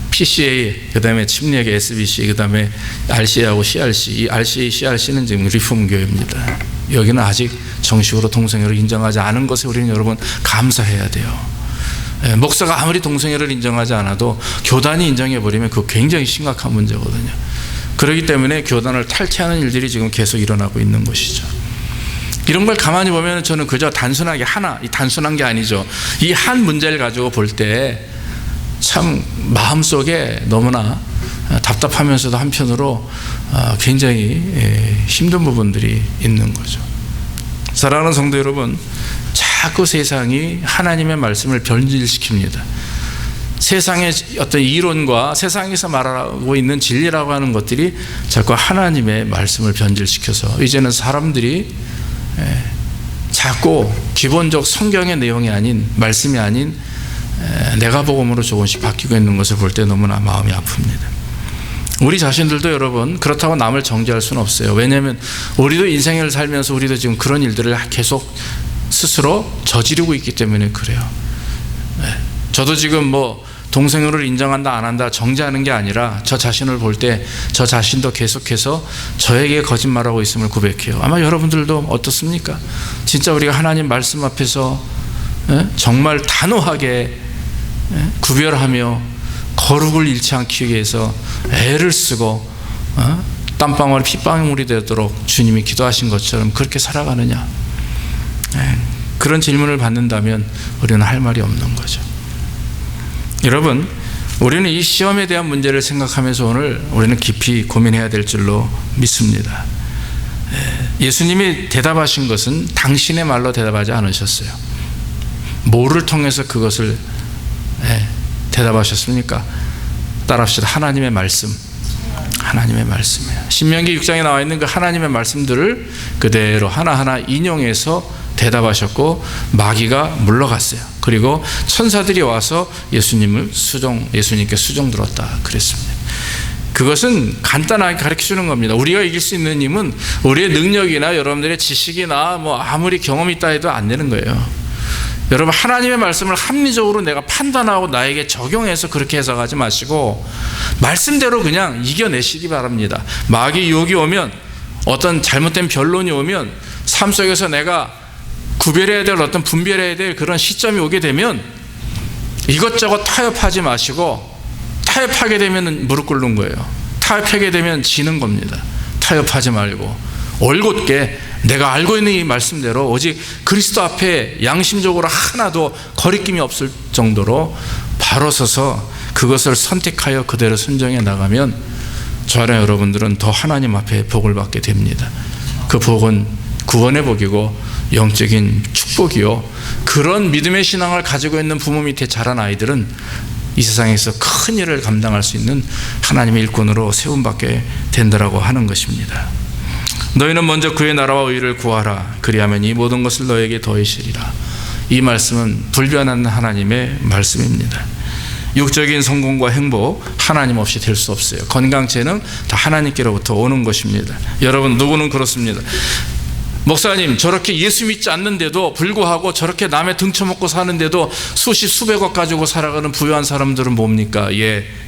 PCA, 그 다음에 침례교 SBC, 그 다음에 RCA하고 CRC, 이 RCA, CRC는 지금 리폼교회입니다. 여기는 아직 정식으로 동성애를 인정하지 않은 것에 우리는 여러분 감사해야 돼요. 목사가 아무리 동성애를 인정하지 않아도 교단이 인정해버리면 그거 굉장히 심각한 문제거든요. 그렇기 때문에 교단을 탈퇴하는 일들이 지금 계속 일어나고 있는 것이죠. 이런 걸 가만히 보면 저는 그저 단순하게 단순한 게 아니죠. 이 한 문제를 가지고 볼 때 참 마음속에 너무나 답답하면서도 한편으로 굉장히 힘든 부분들이 있는 거죠. 사랑하는 성도 여러분, 자꾸 세상이 하나님의 말씀을 변질시킵니다. 세상의 어떤 이론과 세상에서 말하고 있는 진리라고 하는 것들이 자꾸 하나님의 말씀을 변질시켜서 이제는 사람들이 자꾸 기본적 성경의 내용이 아닌, 말씀이 아닌 내가복음으로 조금씩 바뀌고 있는 것을 볼 때 너무나 마음이 아픕니다. 우리 자신들도 여러분, 그렇다고 남을 정죄할 수는 없어요. 왜냐하면 우리도 인생을 살면서 우리도 지금 그런 일들을 계속 스스로 저지르고 있기 때문에 그래요. 저도 지금 동성애를 인정한다 안 한다 정죄하는 게 아니라 저 자신을 볼 때 저 자신도 계속해서 저에게 거짓말하고 있음을 고백해요. 아마 여러분들도 어떻습니까? 진짜 우리가 하나님 말씀 앞에서 정말 단호하게 구별하며 거룩을 잃지 않기 위해서 애를 쓰고 땀방울이 핏방울이 되도록 주님이 기도하신 것처럼 그렇게 살아가느냐, 그런 질문을 받는다면 우리는 할 말이 없는 거죠. 여러분, 우리는 이 시험에 대한 문제를 생각하면서 오늘 우리는 깊이 고민해야 될 줄로 믿습니다. 예수님이 대답하신 것은 당신의 말로 대답하지 않으셨어요. 뭐를 통해서 그것을 대답하셨습니까? 따라합시다. 하나님의 말씀. 하나님의 말씀이에요. 신명기 6장에 나와 있는 그 하나님의 말씀들을 그대로 하나하나 인용해서 대답하셨고 마귀가 물러갔어요. 그리고 천사들이 와서 예수님께 수종 들었다 그랬습니다. 그것은 간단하게 가르쳐주는 겁니다. 우리가 이길 수 있는 힘은 우리의 능력이나 여러분들의 지식이나 아무리 경험이 있다 해도 안 되는 거예요. 여러분, 하나님의 말씀을 합리적으로 내가 판단하고 나에게 적용해서 그렇게 해석하지 마시고 말씀대로 그냥 이겨내시기 바랍니다. 마귀 유혹이 오면, 어떤 잘못된 변론이 오면, 삶 속에서 내가 구별해야 될, 어떤 분별해야 될 그런 시점이 오게 되면 이것저것 타협하지 마시고, 타협하게 되면 무릎 꿇는 거예요. 타협하게 되면 지는 겁니다. 타협하지 말고 올곧게 내가 알고 있는 이 말씀대로 오직 그리스도 앞에 양심적으로 하나도 거리낌이 없을 정도로 바로 서서 그것을 선택하여 그대로 순종해 나가면 저와 여러분들은 더 하나님 앞에 복을 받게 됩니다. 그 복은 구원의 복이고 영적인 축복이요, 그런 믿음의 신앙을 가지고 있는 부모 밑에 자란 아이들은 이 세상에서 큰 일을 감당할 수 있는 하나님의 일꾼으로 세움받게 된다라고 하는 것입니다. 너희는 먼저 그의 나라와 의를 구하라. 그리하면 이 모든 것을 너에게 더하시리라. 이 말씀은 불변하는 하나님의 말씀입니다. 육적인 성공과 행복, 하나님 없이 될 수 없어요. 건강체는 다 하나님께로부터 오는 것입니다. 여러분, 누구는 그렇습니다. 목사님, 저렇게 예수 믿지 않는데도 불구하고 저렇게 남의 등쳐먹고 사는데도 수백억 가지고 살아가는 부유한 사람들은 뭡니까?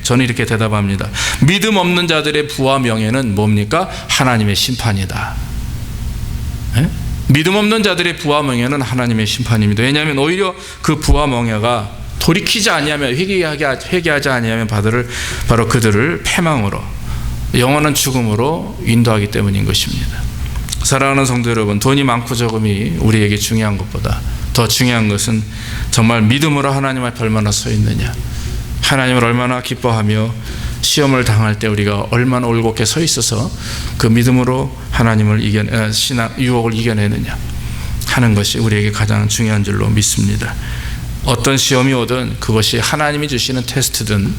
저는 이렇게 대답합니다. 믿음 없는 자들의 부와 명예는 뭡니까? 하나님의 심판이다. 믿음 없는 자들의 부와 명예는 하나님의 심판입니다. 왜냐하면 오히려 그 부와 명예가 돌이키지 아니하면, 회개하지 아니하면 바로 그들을 패망으로, 영원한 죽음으로 인도하기 때문인 것입니다. 사랑하는 성도 여러분, 돈이 많고 적음이 우리에게 중요한 것보다 더 중요한 것은 정말 믿음으로 하나님 앞에 얼마나 서 있느냐, 하나님을 얼마나 기뻐하며 시험을 당할 때 우리가 얼마나 올곧게 서 있어서 그 믿음으로 하나님을 유혹을 이겨내느냐 하는 것이 우리에게 가장 중요한 줄로 믿습니다. 어떤 시험이 오든 그것이 하나님이 주시는 테스트든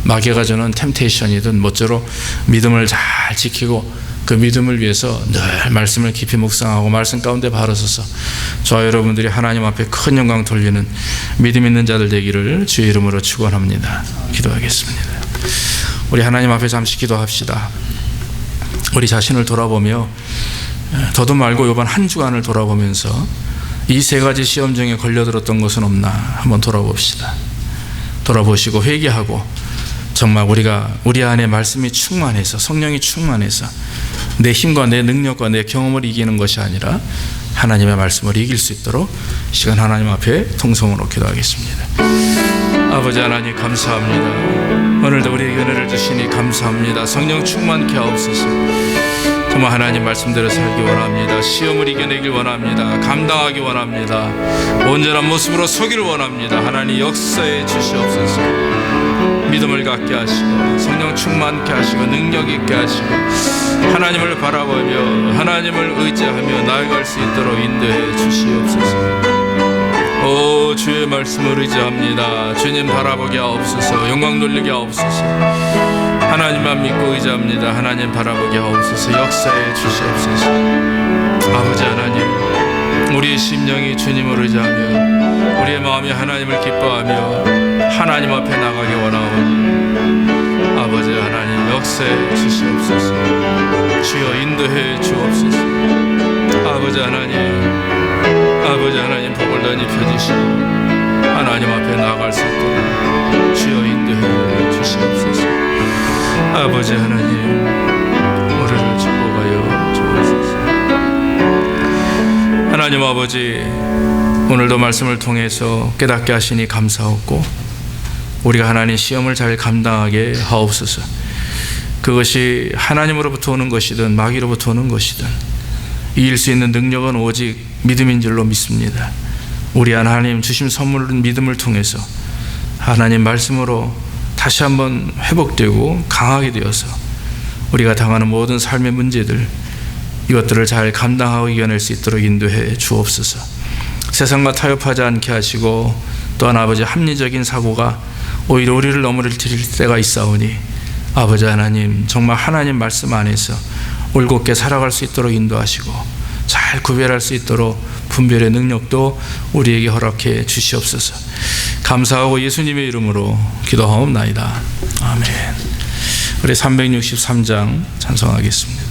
마귀가 주는 템테이션이든 모쪼록 믿음을 잘 지키고 그 믿음을 위해서 늘 말씀을 깊이 묵상하고 말씀 가운데 바로 서서 저와 여러분들이 하나님 앞에 큰 영광 돌리는 믿음 있는 자들 되기를 주의 이름으로 축원합니다. 기도하겠습니다. 우리 하나님 앞에 잠시 기도합시다. 우리 자신을 돌아보며 더도 말고 이번 한 주간을 돌아보면서 이 세 가지 시험 중에 걸려들었던 것은 없나 한번 돌아봅시다. 돌아보시고 회개하고 정말 우리 안에 말씀이 충만해서 성령이 충만해서 내 힘과 내 능력과 내 경험을 이기는 것이 아니라 하나님의 말씀을 이길 수 있도록 시간 하나님 앞에 통성으로 기도하겠습니다. 아버지 하나님 감사합니다. 오늘도 우리에게 은혜를 주시니 감사합니다. 성령 충만케 하옵소서. 정말 하나님 말씀대로 살기 원합니다. 시험을 이겨내길 원합니다. 감당하기 원합니다. 온전한 모습으로 서기를 원합니다. 하나님 역사해 주시옵소서. 믿음을 갖게 하시고 성령 충만케 하시고 능력 있게 하시고 하나님을 바라보며 하나님을 의지하며 나아갈 수 있도록 인도해 주시옵소서. 오 주의 말씀을 의지합니다. 주님 바라보게 하옵소서. 영광 돌리게 하옵소서. 하나님만 믿고 의지합니다. 하나님 바라보게 하옵소서. 역사해 주시옵소서. 아버지 하나님, 우리의 심령이 주님을 의지하며 우리의 마음이 하나님을 기뻐하며 하나님 앞에 나가기 원하오니 아버지 하나님 역사해 주시옵소서. 주여 인도해 주옵소서. 아버지 하나님 복을 더 입혀주시고 하나님 앞에 나아갈 수 있도록 주여 인도해 주시옵소서. 아버지 하나님 우리를 축복하여 주옵소서. 하나님 아버지 오늘도 말씀을 통해서 깨닫게 하시니 감사하고 우리가 하나님 시험을 잘 감당하게 하옵소서. 그것이 하나님으로부터 오는 것이든 마귀로부터 오는 것이든 이길 수 있는 능력은 오직 믿음인 줄로 믿습니다. 우리 하나님 주신 선물은 믿음을 통해서 하나님 말씀으로 다시 한번 회복되고 강하게 되어서 우리가 당하는 모든 삶의 문제들 이것들을 잘 감당하고 이겨낼 수 있도록 인도해 주옵소서. 세상과 타협하지 않게 하시고 또한 아버지 합리적인 사고가 오히려 우리를 넘어뜨릴 때가 있사오니 아버지 하나님 정말 하나님 말씀 안에서 올곧게 살아갈 수 있도록 인도하시고 잘 구별할 수 있도록 분별의 능력도 우리에게 허락해 주시옵소서. 감사하고 예수님의 이름으로 기도하옵나이다. 아멘. 우리 363장 찬송하겠습니다.